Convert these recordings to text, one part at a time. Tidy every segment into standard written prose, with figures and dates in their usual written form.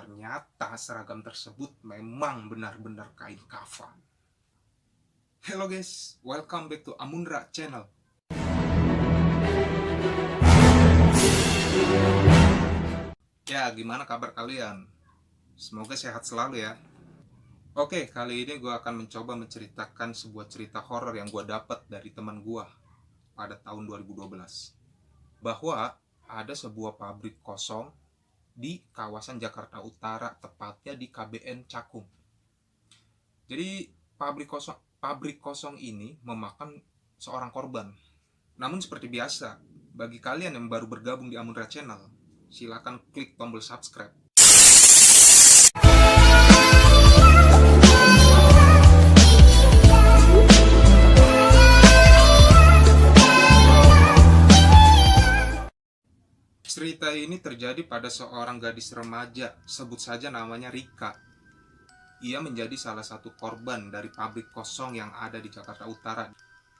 Ternyata seragam tersebut memang benar-benar kain kafan. Hello guys, welcome back to Amunra Channel. Ya, gimana kabar kalian? Semoga sehat selalu ya. Oke, kali ini gue akan mencoba menceritakan sebuah cerita horor yang gue dapat dari teman gue pada tahun 2012. Bahwa ada sebuah pabrik kosong di kawasan Jakarta Utara, tepatnya di KBN Cakung. Jadi pabrik kosong ini memakan seorang korban. Namun seperti biasa, bagi kalian yang baru bergabung di Amunra Channel, silakan klik tombol subscribe. Cerita ini terjadi pada seorang gadis remaja, sebut saja namanya Rika. Ia menjadi salah satu korban dari pabrik kosong yang ada di Jakarta Utara.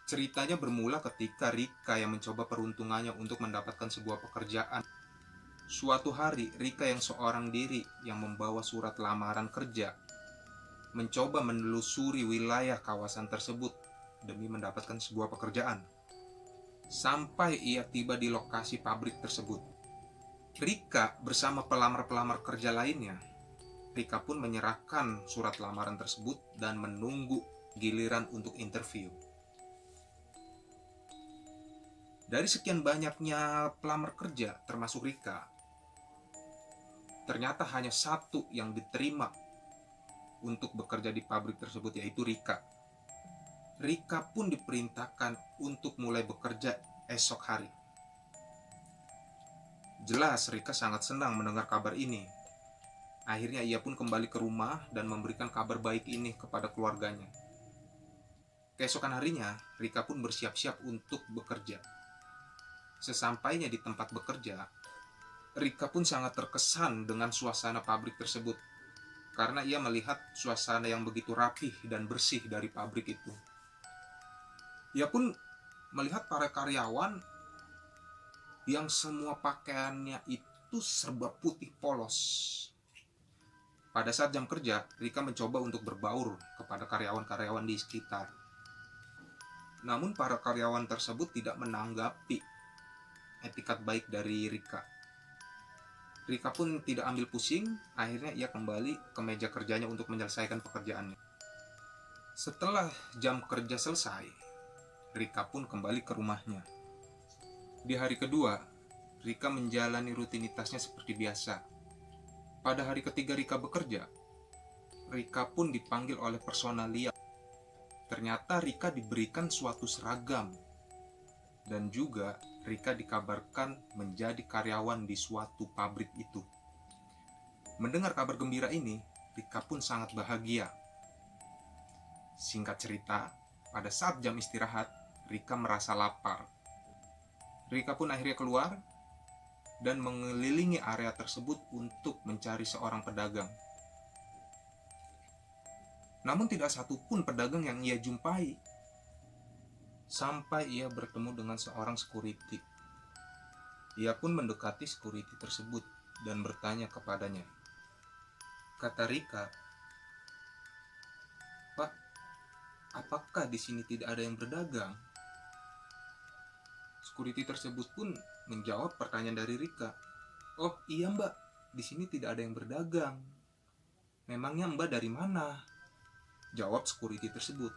Ceritanya bermula ketika Rika yang mencoba peruntungannya untuk mendapatkan sebuah pekerjaan. Suatu hari, Rika yang seorang diri yang membawa surat lamaran kerja mencoba menelusuri wilayah kawasan tersebut demi mendapatkan sebuah pekerjaan. Sampai ia tiba di lokasi pabrik tersebut. Rika bersama pelamar-pelamar kerja lainnya, Rika pun menyerahkan surat lamaran tersebut dan menunggu giliran untuk interview. Dari sekian banyaknya pelamar kerja, termasuk Rika, ternyata hanya satu yang diterima untuk bekerja di pabrik tersebut, yaitu Rika. Rika pun diperintahkan untuk mulai bekerja esok hari. Jelas Rika sangat senang mendengar kabar ini. Akhirnya ia pun kembali ke rumah dan memberikan kabar baik ini kepada keluarganya. Keesokan harinya, Rika pun bersiap-siap untuk bekerja. Sesampainya di tempat bekerja, Rika pun sangat terkesan dengan suasana pabrik tersebut, karena ia melihat suasana yang begitu rapih dan bersih dari pabrik itu. Ia pun melihat para karyawan yang semua pakaiannya itu serba putih polos. Pada saat jam kerja, Rika mencoba untuk berbaur kepada karyawan-karyawan di sekitar. Namun para karyawan tersebut tidak menanggapi etikat baik dari Rika. Rika pun tidak ambil pusing, akhirnya ia kembali ke meja kerjanya untuk menyelesaikan pekerjaannya. Setelah jam kerja selesai, Rika pun kembali ke rumahnya. Di hari kedua, Rika menjalani rutinitasnya seperti biasa. Pada hari ketiga Rika bekerja, Rika pun dipanggil oleh personalia. Ternyata Rika diberikan suatu seragam. Dan juga Rika dikabarkan menjadi karyawan di suatu pabrik itu. Mendengar kabar gembira ini, Rika pun sangat bahagia. Singkat cerita, pada saat jam istirahat, Rika merasa lapar. Rika pun akhirnya keluar dan mengelilingi area tersebut untuk mencari seorang pedagang. Namun tidak satupun pedagang yang ia jumpai. Sampai ia bertemu dengan seorang security. Ia pun mendekati security tersebut dan bertanya kepadanya. Kata Rika, "Pak, apakah di sini tidak ada yang berdagang?" Security tersebut pun menjawab pertanyaan dari Rika. "Oh iya mbak, di sini tidak ada yang berdagang." "Memangnya mbak dari mana?" jawab security tersebut.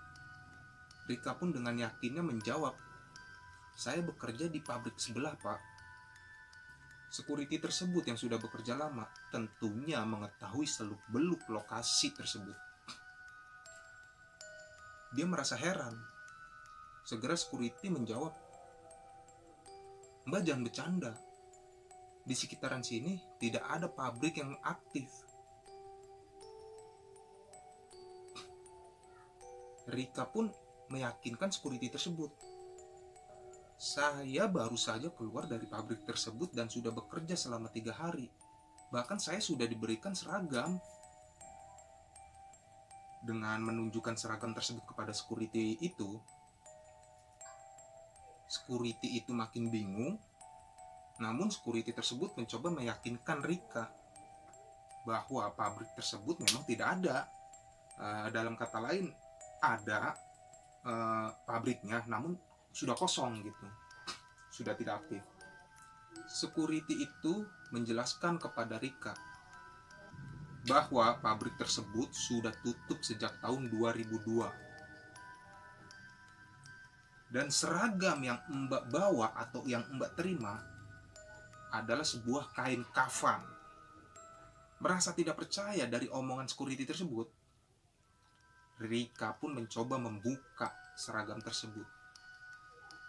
Rika pun dengan yakinnya menjawab, "Saya bekerja di pabrik sebelah pak." Security tersebut yang sudah bekerja lama tentunya mengetahui seluk-beluk lokasi tersebut. Dia merasa heran. Segera security menjawab, "Mbak jangan bercanda. Di sekitaran sini tidak ada pabrik yang aktif." Rika pun meyakinkan security tersebut, "Saya baru saja keluar dari pabrik tersebut dan sudah bekerja selama 3 hari. Bahkan saya sudah diberikan seragam." Dengan menunjukkan seragam tersebut kepada security itu makin bingung. Namun security tersebut mencoba meyakinkan Rika bahwa pabrik tersebut memang tidak ada. Dalam kata lain, ada pabriknya, namun sudah kosong gitu, sudah tidak aktif. Security itu menjelaskan kepada Rika bahwa pabrik tersebut sudah tutup sejak tahun 2002. Dan seragam yang Mbak bawa atau yang Mbak terima adalah sebuah kain kafan. Merasa tidak percaya dari omongan security tersebut, Rika pun mencoba membuka seragam tersebut.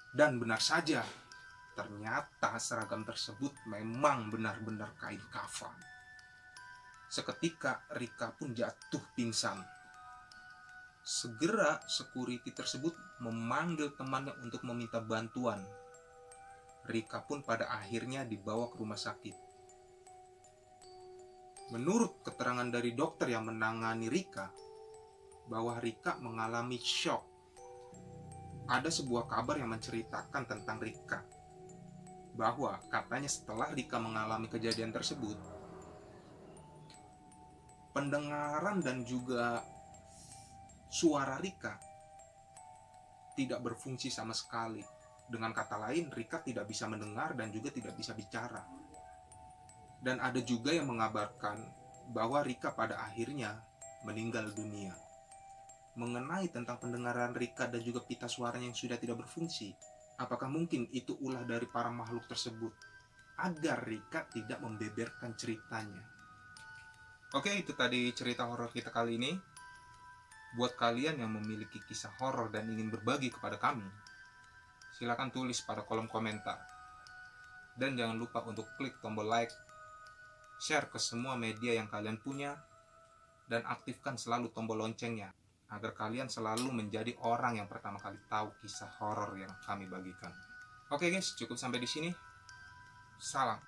Dan benar saja, ternyata seragam tersebut memang benar-benar kain kafan. Seketika Rika pun jatuh pingsan. Segera security tersebut memanggil temannya untuk meminta bantuan. Rika pun pada akhirnya dibawa ke rumah sakit. Menurut keterangan dari dokter yang menangani Rika, bahwa Rika mengalami shock. Ada sebuah kabar yang menceritakan tentang Rika, bahwa katanya setelah Rika mengalami kejadian tersebut, pendengaran dan juga suara Rika tidak berfungsi sama sekali. Dengan kata lain, Rika tidak bisa mendengar dan juga tidak bisa bicara. Dan ada juga yang mengabarkan bahwa Rika pada akhirnya meninggal dunia. Mengenai tentang pendengaran Rika dan juga pita suaranya yang sudah tidak berfungsi, apakah mungkin itu ulah dari para makhluk tersebut agar Rika tidak membeberkan ceritanya? Oke, itu tadi cerita horor kita kali ini. Buat kalian yang memiliki kisah horor dan ingin berbagi kepada kami, silakan tulis pada kolom komentar. Dan jangan lupa untuk klik tombol like, share ke semua media yang kalian punya, dan aktifkan selalu tombol loncengnya agar kalian selalu menjadi orang yang pertama kali tahu kisah horor yang kami bagikan. Oke guys, cukup sampai di sini. Salam.